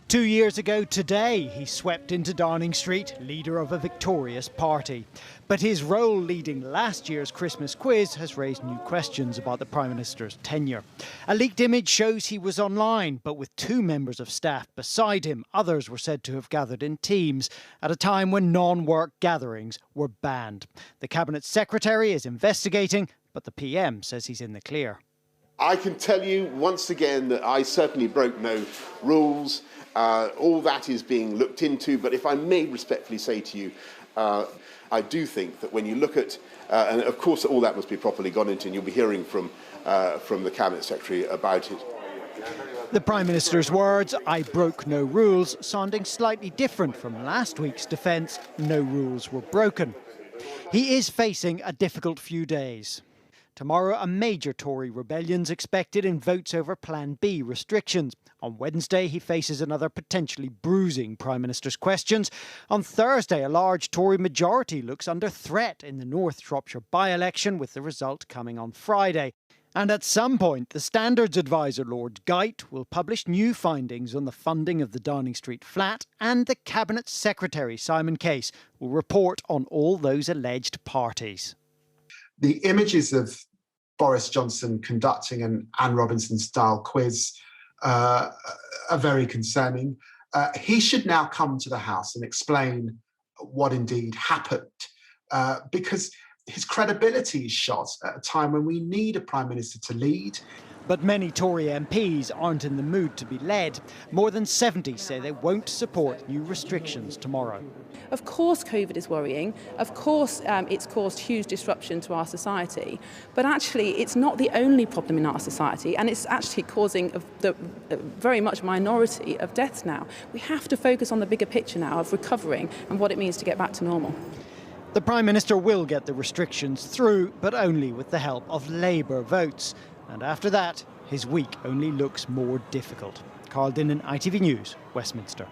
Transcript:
2 years ago today, he swept into Downing Street, leader of a victorious party. But his role leading last year's Christmas quiz has raised new questions about the Prime Minister's tenure. A leaked image shows he was online, but with 2 members of staff beside him. Others were said to have gathered in teams at a time when non-work gatherings were banned. The Cabinet Secretary is investigating, but the PM says he's in the clear. I can tell you once again that I certainly broke no rules. All that is being looked into, but if I may respectfully say to you, I do think that when you look at, and of course all that must be properly gone into, and you'll be hearing from the Cabinet Secretary about it. The Prime Minister's words, "I broke no rules," sounding slightly different from last week's defence, "No rules were broken." He is facing a difficult few days. Tomorrow, a major Tory rebellion's expected in votes over Plan B restrictions. On Wednesday, he faces another potentially bruising Prime Minister's questions. On Thursday, a large Tory majority looks under threat in the North Shropshire by-election, with the result coming on Friday. And at some point, the Standards Advisor Lord Geit will publish new findings on the funding of the Downing Street flat, and the Cabinet Secretary, Simon Case, will report on all those alleged parties. The images of Boris Johnson conducting an Anne Robinson-style quiz are very concerning. He should now come to the House and explain what indeed happened, because his credibility is shot at a time when we need a Prime Minister to lead. But many Tory MPs aren't in the mood to be led. More than 70 say they won't support new restrictions tomorrow. Of course COVID is worrying, of course it's caused huge disruption to our society, but actually it's not the only problem in our society, and it's actually causing the very much minority of deaths now. We have to focus on the bigger picture now of recovering and what it means to get back to normal. The Prime Minister will get the restrictions through, but only with the help of Labour votes. And after that, his week only looks more difficult. Carl Dinnen, ITV News, Westminster.